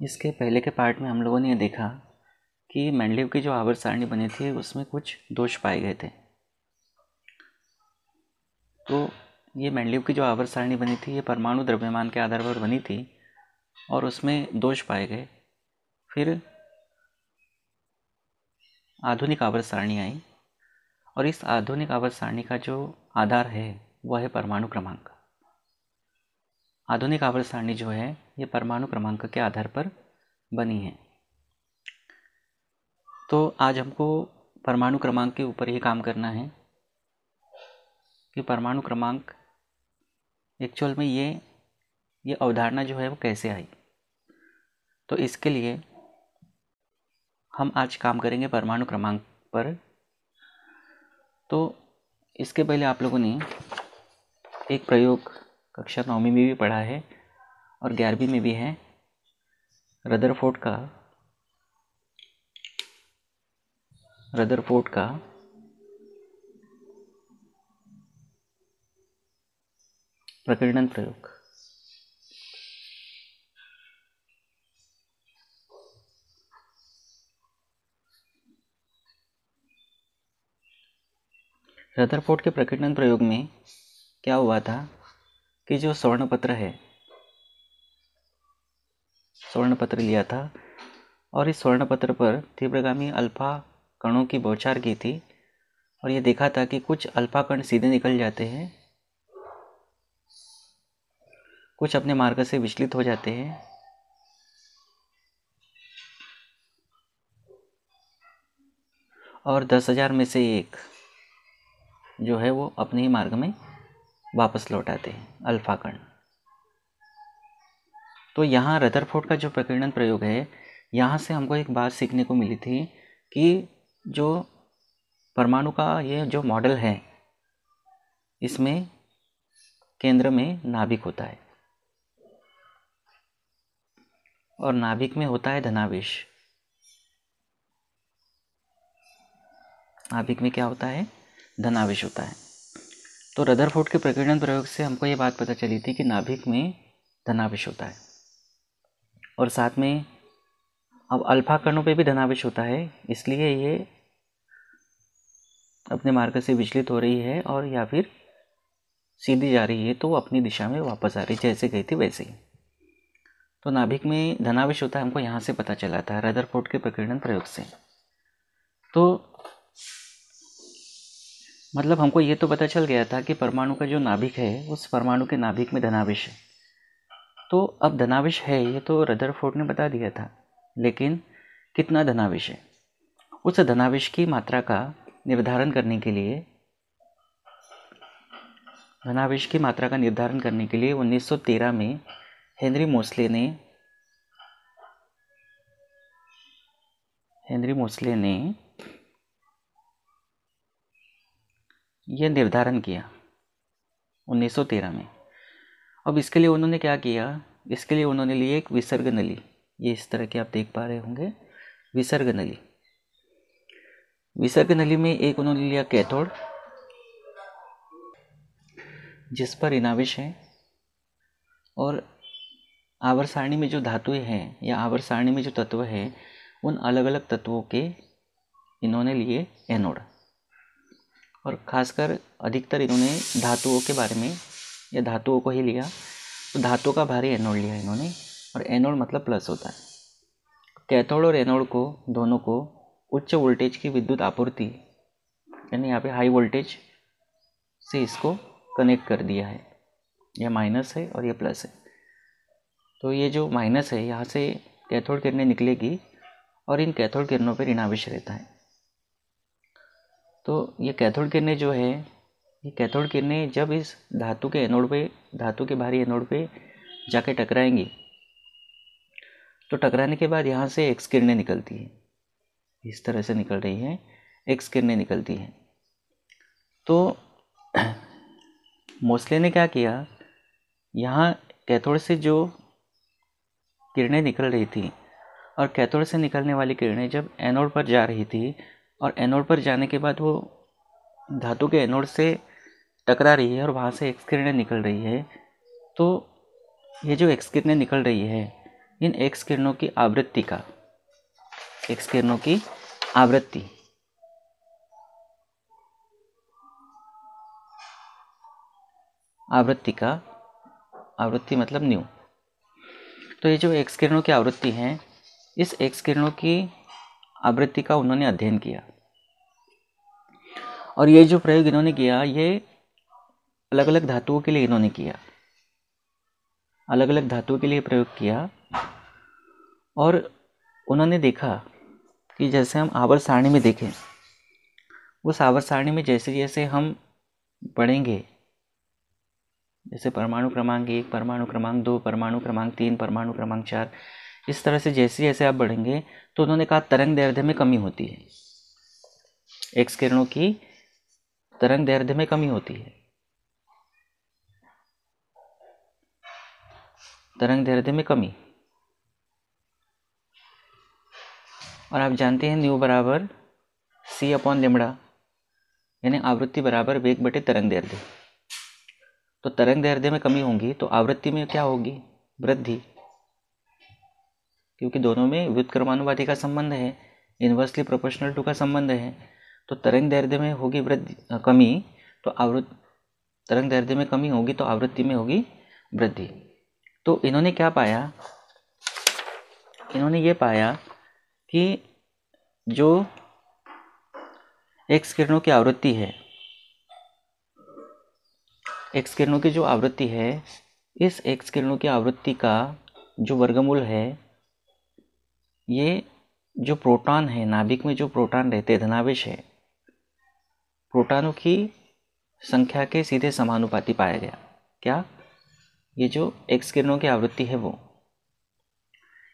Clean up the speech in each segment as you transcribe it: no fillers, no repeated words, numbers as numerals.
इसके पहले के पार्ट में हम लोगों ने ये देखा कि मेंडलीव की जो आवर्त सारणी बनी थी उसमें कुछ दोष पाए गए थे। तो ये मेंडलीव की जो आवर्त सारणी बनी थी ये परमाणु द्रव्यमान के आधार पर बनी थी और उसमें दोष पाए गए। फिर आधुनिक आवर्त सारणी आई और इस आधुनिक आवर्त सारणी का जो आधार है वह है परमाणु क्रमांक। आधुनिक आवर्त सारणी जो है ये परमाणु क्रमांक के आधार पर बनी है। तो आज हमको परमाणु क्रमांक के ऊपर ये काम करना है कि परमाणु क्रमांक एक्चुअल में ये अवधारणा जो है वो कैसे आई। तो इसके लिए हम आज काम करेंगे परमाणु क्रमांक पर। तो इसके पहले आप लोगों ने एक प्रयोग कक्षा 9वीं में भी पढ़ा है और 11वीं में भी है, रदरफोर्ड का प्रकीर्णन प्रयोग। रदरफोर्ड के प्रकीर्णन प्रयोग में क्या हुआ था कि जो स्वर्णपत्र लिया था और इस स्वर्णपत्र पर तीव्रगामी अल्फा कणों की बौछार की थी और ये देखा था कि कुछ अल्फा कण सीधे निकल जाते हैं, कुछ अपने मार्ग से विचलित हो जाते हैं और 10,000 में से एक जो है वो अपने ही मार्ग में वापस लौट आते हैं अल्फा कण। तो यहाँ रदरफोर्ड का जो प्रकीर्णन प्रयोग है, यहाँ से हमको एक बात सीखने को मिली थी कि जो परमाणु का ये जो मॉडल है इसमें केंद्र में नाभिक होता है और नाभिक में होता है धनावेश। नाभिक में क्या होता है? धनावेश होता है। तो रदरफोर्ड के प्रकीर्णन प्रयोग से हमको ये बात पता चली थी कि नाभिक में धनावेश होता है और साथ में अब अल्फा कणों पे भी धनावेश होता है, इसलिए ये अपने मार्ग से विचलित हो रही है और या फिर सीधी जा रही है तो वो अपनी दिशा में वापस आ रही, जैसे गई थी वैसे ही। तो नाभिक में धनावेश होता है हमको यहाँ से पता चला था रदरफोर्ड के प्रकीर्णन प्रयोग से। तो मतलब हमको ये तो पता चल गया था कि परमाणु का जो नाभिक है उस परमाणु के नाभिक में धनावेश है। तो अब धनावेश है ये तो रदरफोर्ड ने बता दिया था, लेकिन कितना धनावेश है, उस धनावेश की मात्रा का निर्धारण करने के लिए 1913 में हेनरी मोसले ने यह निर्धारण किया 1913 में। अब इसके लिए उन्होंने क्या किया, इसके लिए उन्होंने लिए एक विसर्ग नली। ये इस तरह के आप देख पा रहे होंगे, विसर्ग नली। विसर्ग नली में एक उन्होंने लिया कैथोड जिस पर ऋणावेश है और आवर्त सारणी में जो धातुएं हैं या आवर्त सारणी में जो तत्व है उन अलग अलग तत्वों के इन्होंने लिए एनोड। और खासकर अधिकतर इन्होंने धातुओं के बारे में या धातुओं को ही लिया, तो धातु का भारी एनोड लिया इन्होंने और एनोड मतलब प्लस होता है। कैथोड और एनोड को दोनों को उच्च वोल्टेज की विद्युत आपूर्ति यानी यहाँ पे हाई वोल्टेज से इसको कनेक्ट कर दिया है। यह माइनस है और यह प्लस है। तो ये जो माइनस है यहाँ से कैथोड किरणें निकलेगी और इन कैथोड किरणों पर ऋणावेश रहता है। तो ये कैथोड किरणें जो है, ये कैथोड किरणें जब इस धातु के भारी एनोड पे जाके टकराएंगी तो टकराने के बाद यहाँ से एक्स किरणें निकलती है, इस तरह से निकल रही है, एक्स किरणें निकलती हैं। तो मोसले ने क्या किया, यहाँ कैथोड से जो किरणें निकल रही थी और कैथोड से निकलने वाली किरणें जब एनोड पर जा रही थी और एनोड पर जाने के बाद वो धातु के एनोड से टकरा रही है और वहाँ से एक्स किरणें निकल रही है। तो ये जो एक्स किरणें निकल रही है इन एक्स किरणों की आवृत्ति का, एक्स किरणों की आवृत्ति, आवृत्ति मतलब न्यू। तो ये जो एक्स किरणों की आवृत्ति है, इस एक्स किरणों की आवृत्ति का उन्होंने अध्ययन किया। और ये जो प्रयोग इन्होंने किया, ये अलग अलग धातुओं के लिए इन्होंने किया, अलग अलग धातुओं के लिए प्रयोग किया। और उन्होंने देखा कि जैसे हम आवर्त सारणी में देखें, उस आवर्त सारणी में जैसे जैसे हम बढ़ेंगे, जैसे परमाणु क्रमांक 1, परमाणु क्रमांक 2, परमाणु क्रमांक 3, परमाणु क्रमांक 4, इस तरह से जैसे जैसे आप बढ़ेंगे, तो उन्होंने कहा तरंग दैर्ध्य में कमी होती है, एक्स किरणों की तरंग दैर्ध्य में कमी होती है, तरंग दैर्ध्य में कमी। और आप जानते हैं न्यू बराबर c/λ, यानी आवृत्ति बराबर वेग बटे तरंग दैर्ध्य। तो तरंग दैर्ध्य में कमी होगी तो आवृत्ति में क्या होगी? वृद्धि, क्योंकि दोनों में व्युत्क्रमानुपाती का संबंध है, इन्वर्सली प्रोपोर्शनल टू का संबंध है। तो तरंग दैर्ध्य में होगी कमी, तो तरंग दैर्ध्य में कमी होगी तो आवृत्ति में होगी वृद्धि। तो इन्होंने क्या पाया? इन्होंने ये पाया कि जो एक्स किरणों की आवृत्ति है, एक्स किरणों की जो आवृत्ति है, इस एक्स किरणों की आवृत्ति का जो वर्गमूल है, ये जो प्रोटॉन है, नाभिक में जो प्रोटॉन रहते हैं, धनावेश है, प्रोटॉनों की संख्या के सीधे समानुपाती पाया गया। क्या? ये जो एक्स किरणों की आवृत्ति है वो,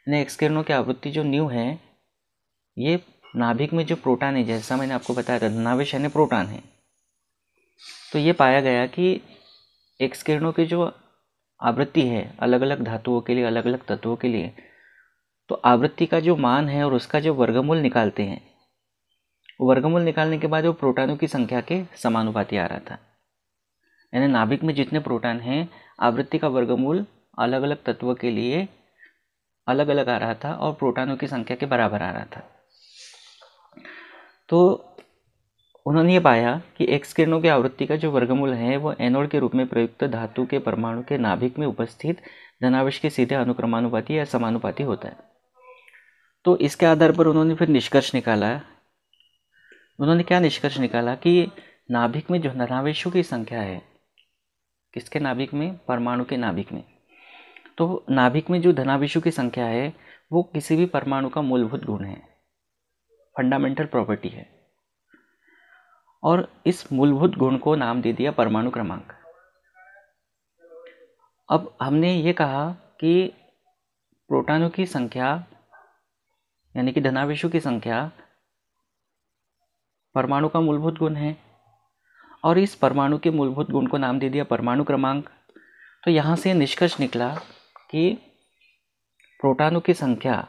एक्स किरणों की आवृत्ति जो न्यू है, ये नाभिक में जो प्रोटॉन है, जैसा मैंने आपको बताया था, धनावेश यानी प्रोटॉन है। तो ये पाया गया कि एक्स किरणों की जो आवृत्ति है, अलग अलग धातुओं के लिए, अलग अलग तत्वों के लिए, तो आवृत्ति का जो मान है और उसका जो वर्गमूल निकालते हैं, वर्गमूल निकालने के बाद वो प्रोटॉनों की संख्या के समानुपाती आ रहा था। यानी नाभिक में जितने प्रोटॉन हैं, आवृत्ति का वर्गमूल अलग अलग तत्वों के लिए अलग अलग आ रहा था और प्रोटॉनों की संख्या के बराबर आ रहा था। तो उन्होंने ये पाया कि एक्स किरणों की आवृत्ति का जो वर्गमूल है वो एनोड के रूप में प्रयुक्त धातु के परमाणु के नाभिक में उपस्थित धनावेश के सीधे अनुक्रमानुपाती या समानुपाती होता है। तो इसके आधार पर उन्होंने फिर निष्कर्ष निकाला। उन्होंने क्या निष्कर्ष निकाला? कि नाभिक में जो धनावेशों की संख्या है, किसके नाभिक में? परमाणु के नाभिक में। तो नाभिक में जो धनावेशों की संख्या है वो किसी भी परमाणु का मूलभूत गुण है, फंडामेंटल प्रॉपर्टी है। और इस मूलभूत गुण को नाम दे दिया परमाणु क्रमांक। अब हमने ये कहा कि प्रोटॉनों की संख्या यानी कि धनावेशों की संख्या परमाणु का मूलभूत गुण है, और इस परमाणु के मूलभूत गुण को नाम दे दिया परमाणु क्रमांक। तो यहाँ से निष्कर्ष निकला कि प्रोटॉनों की संख्या,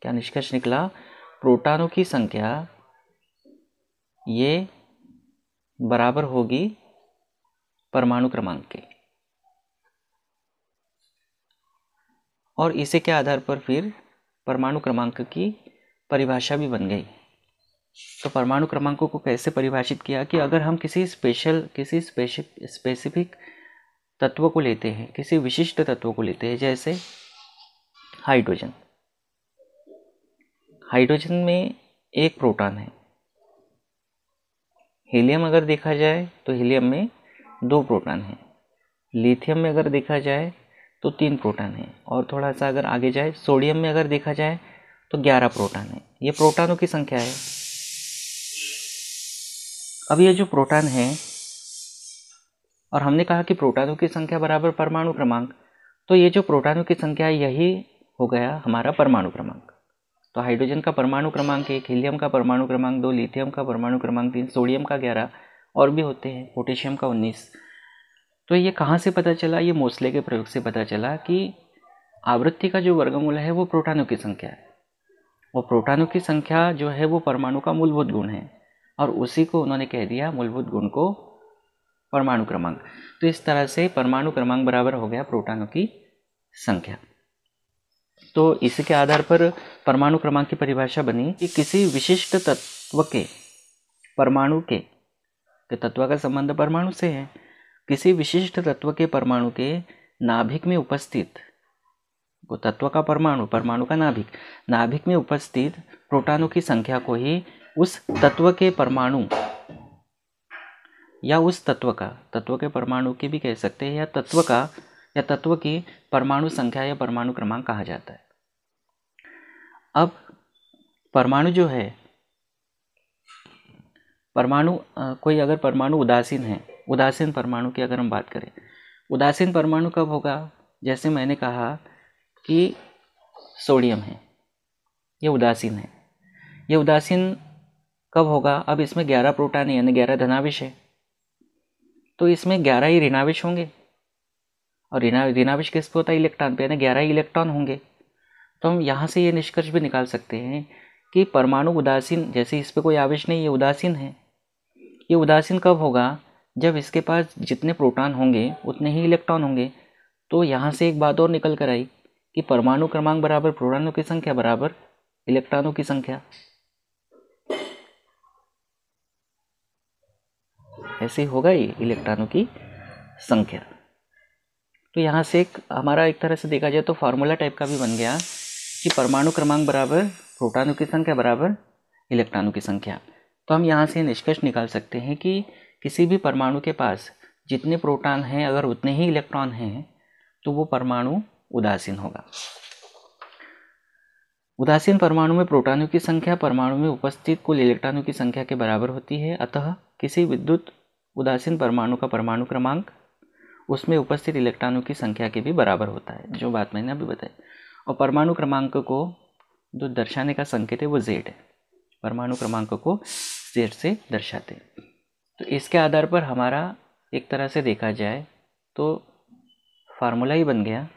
क्या निष्कर्ष निकला? प्रोटॉनों की संख्या ये बराबर होगी परमाणु क्रमांक के। और इसी के आधार पर फिर परमाणु क्रमांक की परिभाषा भी बन गई। तो परमाणु क्रमांकों को कैसे परिभाषित किया कि अगर हम किसी स्पेसिफिक तत्व को लेते हैं, किसी विशिष्ट तत्व को लेते हैं, जैसे हाइड्रोजन। हाइड्रोजन में एक प्रोटॉन है। हीलियम अगर देखा जाए तो हीलियम में 2 प्रोटॉन हैं। लिथियम में अगर देखा जाए तो 3 प्रोटॉन हैं। और थोड़ा सा अगर आगे जाए, सोडियम में अगर देखा जाए तो 11 प्रोटॉन है। ये प्रोटॉनों की संख्या है। अब ये जो प्रोटॉन है, और हमने कहा कि प्रोटॉनों की संख्या बराबर परमाणु क्रमांक, तो ये जो प्रोटॉनों की संख्या है यही हो गया हमारा परमाणु क्रमांक। तो हाइड्रोजन का परमाणु क्रमांक 1, हीलियम का परमाणु क्रमांक 2, लिथियम का परमाणु क्रमांक 3, सोडियम का 11 और भी होते हैं, पोटेशियम का 19। तो ये कहाँ से पता चला? ये मोसले के प्रयोग से पता चला कि आवृत्ति का जो वर्गमूल है वो प्रोटॉनों की संख्या है, और प्रोटॉनों की संख्या जो है वो परमाणु का मूलभूत गुण है, और उसी को उन्होंने कह दिया, मूलभूत गुण को परमाणु क्रमांक। तो इस तरह से परमाणु क्रमांक बराबर हो गया प्रोटॉनों की संख्या। तो इसके आधार पर परमाणु क्रमांक की परिभाषा बनी कि किसी विशिष्ट तत्व के परमाणु के तत्व का संबंध परमाणु से है, किसी विशिष्ट तत्व के परमाणु के नाभिक में उपस्थित, वो तत्व का परमाणु, परमाणु का नाभिक, नाभिक में उपस्थित प्रोटॉनों की संख्या को ही उस तत्व के परमाणु या उस तत्व के परमाणु की भी कह सकते हैं, या तत्व की परमाणु संख्या या परमाणु क्रमांक कहा जाता है। अब परमाणु जो है, कोई अगर परमाणु उदासीन है, उदासीन परमाणु की अगर हम बात करें, उदासीन परमाणु कब होगा? जैसे मैंने कहा कि सोडियम है, ये उदासीन है। ये उदासीन कब होगा? अब इसमें 11 प्रोटॉन है, यानी 11 धनावेश है, तो इसमें 11 ही ऋणावेश होंगे, और ऋणावेश किस पे होता है? इलेक्ट्रॉन पे, यानी 11 ही इलेक्ट्रॉन होंगे। तो हम यहाँ से ये निष्कर्ष भी निकाल सकते हैं कि परमाणु उदासीन, जैसे इस पे कोई आवेश नहीं, ये उदासीन है। ये उदासीन कब होगा? जब इसके पास जितने प्रोटॉन होंगे उतने ही इलेक्ट्रॉन होंगे। तो यहाँ से एक बात और निकल कर आई कि परमाणु क्रमांक बराबर प्रोटॉनों की संख्या बराबर इलेक्ट्रॉनों की संख्या। ऐसे होगा ये इलेक्ट्रॉनों की संख्या। तो यहाँ से हमारा एक तरह से देखा जाए तो फार्मूला टाइप का भी बन गया कि परमाणु क्रमांक बराबर प्रोटॉनों की संख्या बराबर इलेक्ट्रॉनों की संख्या। तो हम यहाँ से निष्कर्ष निकाल सकते हैं कि किसी भी परमाणु के पास जितने प्रोटॉन हैं अगर उतने ही इलेक्ट्रॉन हैं तो वो परमाणु उदासीन होगा। उदासीन परमाणु में प्रोटॉनों की संख्या परमाणु में उपस्थित कुल इलेक्ट्रॉनों की संख्या के बराबर होती है। अतः किसी विद्युत उदासीन परमाणु का परमाणु क्रमांक उसमें उपस्थित इलेक्ट्रॉनों की संख्या के भी बराबर होता है, जो बात मैंने अभी बताई। और परमाणु क्रमांक को जो दर्शाने का संकेत है वो Z है। परमाणु क्रमांक को Z से दर्शाते हैं। तो इसके आधार पर हमारा एक तरह से देखा जाए तो फार्मूला ही बन गया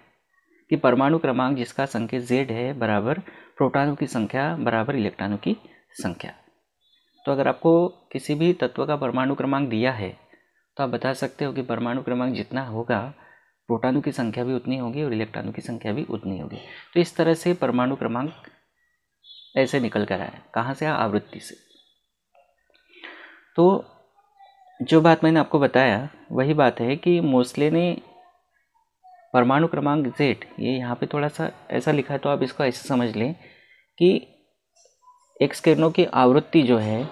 कि परमाणु क्रमांक जिसका संकेत Z है बराबर प्रोटॉनों की संख्या बराबर इलेक्ट्रॉनों की संख्या। तो अगर आपको किसी भी तत्व का परमाणु क्रमांक दिया है तो आप बता सकते हो कि परमाणु क्रमांक जितना होगा प्रोटॉनों की संख्या भी उतनी होगी और इलेक्ट्रॉनों की संख्या भी उतनी होगी। तो इस तरह से परमाणु क्रमांक ऐसे निकल कर आया। कहाँ से? आवृत्ति से। तो जो बात मैंने आपको बताया वही बात है कि मोस्ले ने परमाणु क्रमांक Z, ये यहाँ पे थोड़ा सा ऐसा लिखा है तो आप इसको ऐसे समझ लें कि एक्स किरणों की आवृत्ति जो है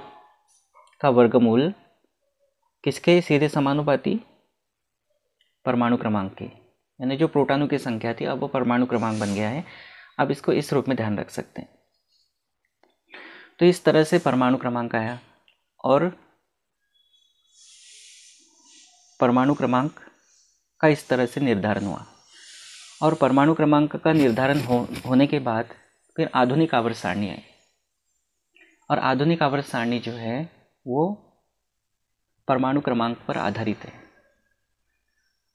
का वर्गमूल किसके सीधे समानुपाती? परमाणु क्रमांक के, यानी जो प्रोटॉनों की संख्या थी अब वो परमाणु क्रमांक बन गया है। आप इसको इस रूप में ध्यान रख सकते हैं। तो इस तरह से परमाणु क्रमांक आया और परमाणु क्रमांक का इस तरह से निर्धारण हुआ। और परमाणु क्रमांक का निर्धारण होने के बाद फिर आधुनिक आवर्त सारणी आई। और आधुनिक आवर्त सारणी जो है वो परमाणु क्रमांक पर आधारित है।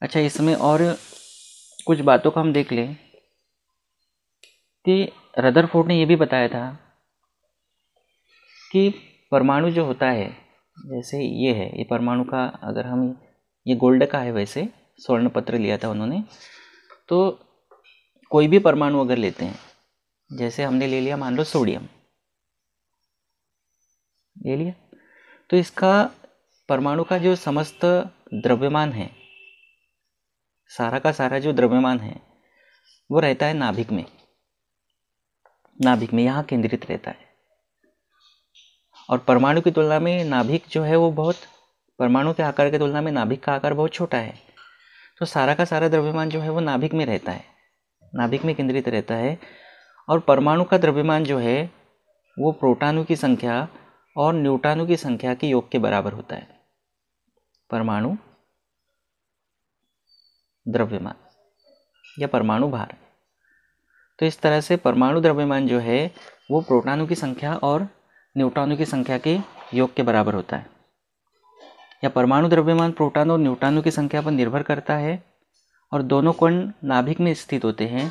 अच्छा, इसमें और कुछ बातों को हम देख लें कि रदरफोर्ड ने ये भी बताया था कि परमाणु जो होता है, जैसे ये है, ये परमाणु का अगर हम, ये गोल्ड का है, वैसे स्वर्ण पत्र लिया था उन्होंने, तो कोई भी परमाणु अगर लेते हैं, जैसे हमने ले लिया मान लो सोडियम ले लिया, तो इसका परमाणु का जो समस्त द्रव्यमान है, सारा का सारा जो द्रव्यमान है वो रहता है नाभिक में, यहाँ केंद्रित रहता है। और परमाणु की तुलना में नाभिक जो है वो बहुत, परमाणु के आकार की तुलना में नाभिक का आकार बहुत छोटा है। तो सारा का सारा द्रव्यमान जो है वो नाभिक में रहता है, नाभिक में केंद्रित रहता है। और परमाणु का द्रव्यमान जो है वो प्रोटॉनों की संख्या और न्यूट्रॉनों की संख्या के योग के बराबर होता है। परमाणु द्रव्यमान या परमाणु भार। तो इस तरह से परमाणु द्रव्यमान जो है वो प्रोटॉनों की संख्या और न्यूट्रॉनों की संख्या के योग के बराबर होता है। या परमाणु द्रव्यमान प्रोटॉन और न्यूट्रॉनों की संख्या पर निर्भर करता है और दोनों कण नाभिक में स्थित होते हैं।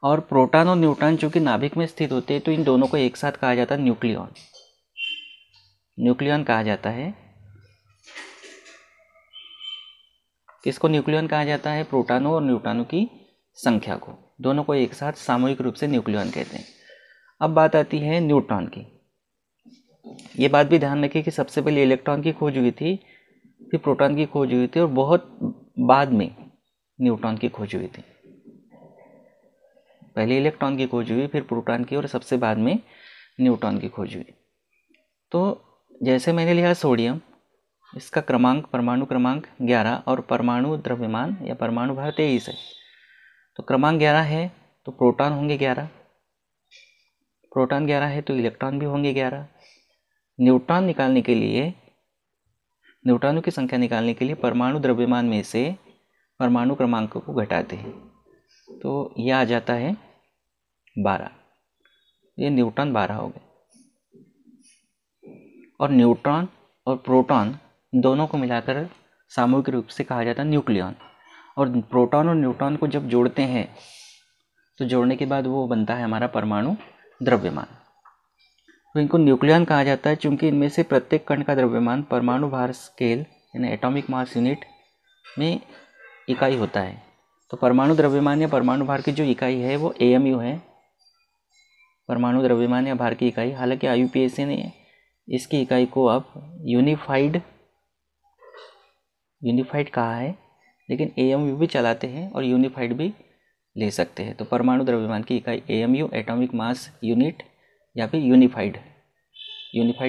और प्रोटॉन और न्यूट्रॉन चूंकि नाभिक में स्थित होते हैं तो इन दोनों को एक साथ कहा जाता है न्यूक्लियॉन, न्यूक्लियॉन कहा जाता है। किसको न्यूक्लियन कहा जाता है? प्रोटॉनों और न्यूट्रॉनों की संख्या को, दोनों को एक साथ सामूहिक रूप से न्यूक्लियन कहते हैं। अब बात आती है न्यूट्रॉन की। ये बात भी ध्यान रखिए कि सबसे पहले इलेक्ट्रॉन की खोज हुई थी, फिर प्रोटॉन की खोज हुई थी, और बहुत बाद में न्यूट्रॉन की खोज हुई थी। पहले इलेक्ट्रॉन की खोज हुई, फिर प्रोटॉन की, और सबसे बाद में न्यूट्रॉन की खोज हुई। तो जैसे मैंने लिया सोडियम, इसका क्रमांक, परमाणु क्रमांक 11 और परमाणु द्रव्यमान या परमाणु भार 23 है। तो क्रमांक 11 है तो प्रोटॉन होंगे 11, प्रोटॉन 11 है तो इलेक्ट्रॉन भी होंगे 11। न्यूट्रॉन निकालने के लिए, न्यूट्रॉनों की संख्या निकालने के लिए परमाणु द्रव्यमान में से परमाणु क्रमांक को घटाते हैं, तो यह आ जाता है 12। ये न्यूट्रॉन 12 हो गए। और न्यूट्रॉन और प्रोटॉन दोनों को मिलाकर सामूहिक रूप से कहा जाता है न्यूक्लियन। और प्रोटॉन और न्यूट्रॉन को जब जोड़ते हैं तो जोड़ने के बाद वो बनता है हमारा परमाणु द्रव्यमान। तो इनको न्यूक्लियन कहा जाता है क्योंकि इनमें से प्रत्येक कण का द्रव्यमान परमाणु भार स्केल यानी एटॉमिक मास यूनिट में इकाई होता है। तो परमाणु द्रव्यमान या परमाणु भार की जो इकाई है वो AMU है, परमाणु द्रव्यमान या भार की इकाई। हालांकि IUPAC ने इसकी इकाई को अब यूनिफाइड कहा है, लेकिन AMU भी चलाते हैं और यूनिफाइड भी ले सकते हैं। तो परमाणु द्रव्यमान की इकाई AMU एटॉमिक मास यूनिट या फिर यूनिफाइड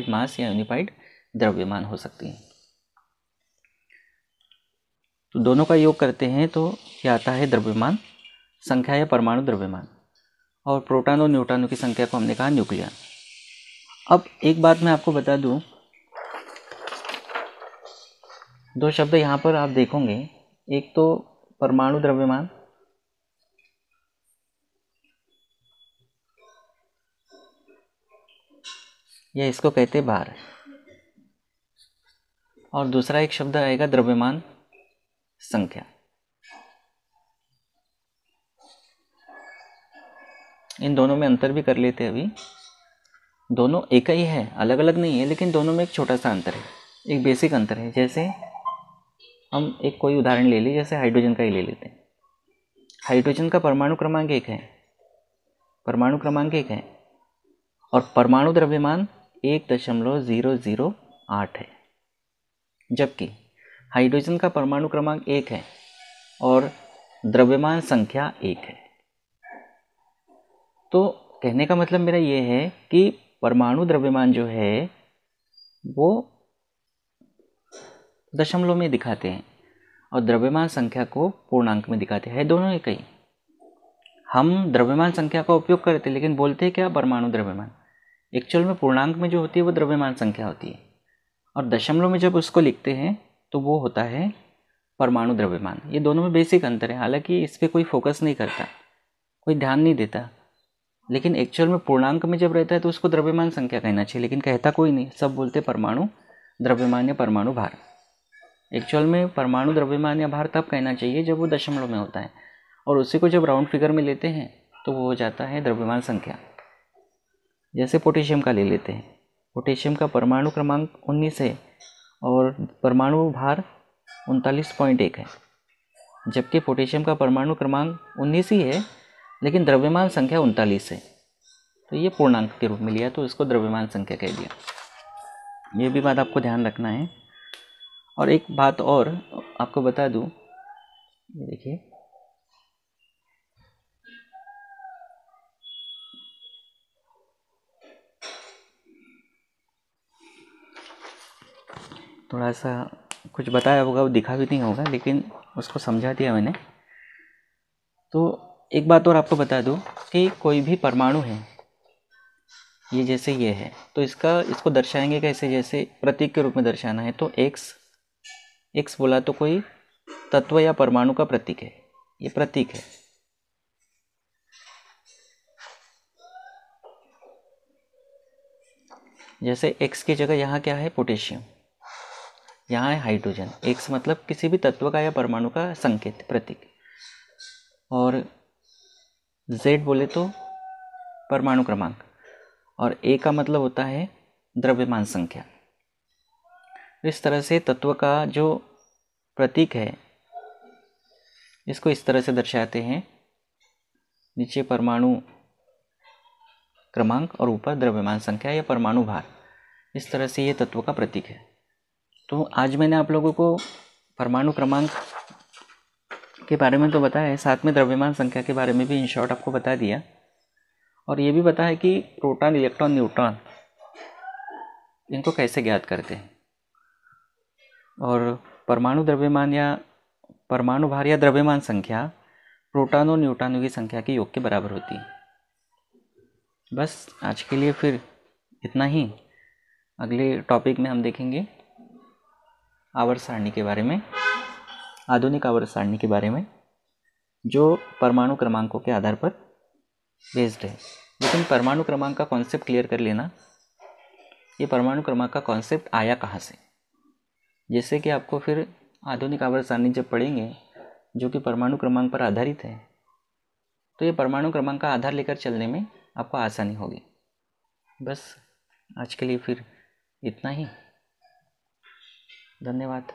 मास या यूनिफाइड द्रव्यमान हो सकती है। तो दोनों का योग करते हैं तो क्या आता है? द्रव्यमान संख्या या परमाणु द्रव्यमान। और प्रोटॉन और न्यूट्रॉनों की संख्या को हमने कहा न्यूक्लियन। अब एक बात मैं आपको बता दूं, दो शब्द यहाँ पर आप देखोगे, एक तो परमाणु द्रव्यमान, या इसको कहते हैं भार, और दूसरा एक शब्द आएगा द्रव्यमान संख्या। इन दोनों में अंतर भी कर लेते हैं अभी। दोनों एक ही है, अलग अलग नहीं है, लेकिन दोनों में एक छोटा सा अंतर है, एक बेसिक अंतर है। जैसे हम एक कोई उदाहरण ले लें, जैसे हाइड्रोजन का ही ले लेते हैं। हाइड्रोजन का परमाणु क्रमांक 1 है, परमाणु क्रमांक 1 है, और परमाणु द्रव्यमान 1.008 है। जबकि हाइड्रोजन का परमाणु क्रमांक 1 है और द्रव्यमान संख्या 1 है। तो कहने का मतलब मेरा ये है कि परमाणु द्रव्यमान जो है वो दशमलव में दिखाते हैं और द्रव्यमान संख्या को पूर्णांक में दिखाते हैं, दोनों एक ही। हम द्रव्यमान संख्या का उपयोग करते हैं लेकिन बोलते हैं क्या? परमाणु द्रव्यमान। एक्चुअल में पूर्णांक में जो होती है वो द्रव्यमान संख्या होती है, और दशमलव में जब उसको लिखते हैं तो वो होता है परमाणु द्रव्यमान। ये दोनों में बेसिक अंतर है। हालांकि इस पर कोई फोकस नहीं करता, कोई ध्यान नहीं देता, लेकिन एक्चुअल में पूर्णांक में जब रहता है तो उसको द्रव्यमान संख्या कहना चाहिए, लेकिन कहता कोई नहीं, सब बोलते परमाणु द्रव्यमान या परमाणु भार। एक्चुअल में परमाणु द्रव्यमान या भार तब कहना चाहिए जब वो दशमलव में होता है, और उसी को जब राउंड फिगर में लेते हैं तो वो हो जाता है द्रव्यमान संख्या। जैसे पोटेशियम का ले लेते हैं, पोटेशियम का परमाणु क्रमांक 19 है और परमाणु भार 39.1 है। जबकि पोटेशियम का परमाणु क्रमांक 19 ही है लेकिन द्रव्यमान संख्या 39 है, तो ये पूर्णांक के रूप में लिया तो इसको द्रव्यमान संख्या कह दिया। ये भी बात आपको ध्यान रखना है। और एक बात और आपको बता दूं, ये देखिए, थोड़ा सा कुछ बताया होगा, वो दिखा भी नहीं होगा, लेकिन उसको समझा दिया मैंने। तो एक बात और आपको बता दूं कि कोई भी परमाणु है, ये जैसे ये है, तो इसको दर्शाएंगे कैसे? जैसे प्रतीक के रूप में दर्शाना है तो एक्स बोला तो कोई तत्व या परमाणु का प्रतीक है, ये प्रतीक है। जैसे एक्स की जगह यहाँ क्या है? पोटेशियम, यहाँ है हाइड्रोजन। एक्स मतलब किसी भी तत्व का या परमाणु का संकेत, प्रतीक। और जेड बोले तो परमाणु क्रमांक, और ए का मतलब होता है द्रव्यमान संख्या। इस तरह से तत्व का जो प्रतीक है इसको इस तरह से दर्शाते हैं, नीचे परमाणु क्रमांक और ऊपर द्रव्यमान संख्या या परमाणु भार। इस तरह से ये तत्व का प्रतीक है। तो आज मैंने आप लोगों को परमाणु क्रमांक के बारे में तो बताया है, साथ में द्रव्यमान संख्या के बारे में भी इन शॉर्ट आपको बता दिया, और ये भी बताया कि प्रोटॉन, इलेक्ट्रॉन, न्यूट्रॉन इनको कैसे ज्ञात करते हैं, और परमाणु द्रव्यमान या परमाणु भार या द्रव्यमान संख्या प्रोटॉन और न्यूट्रॉनों की संख्या के योग के बराबर होती है। बस आज के लिए फिर इतना ही। अगले टॉपिक में हम देखेंगे आवर्त सारणी के बारे में, आधुनिक आवर्त सारणी के बारे में, जो परमाणु क्रमांकों के आधार पर बेस्ड है। लेकिन परमाणु क्रमांक का कॉन्सेप्ट क्लियर कर लेना, ये परमाणु क्रमांक का कॉन्सेप्ट आया कहाँ से, जैसे कि आपको फिर आधुनिक आवर्त सारणी जब पढ़ेंगे जो कि परमाणु क्रमांक पर आधारित है, तो ये परमाणु क्रमांक का आधार लेकर चलने में आपको आसानी होगी। बस आज के लिए फिर इतना ही। धन्यवाद।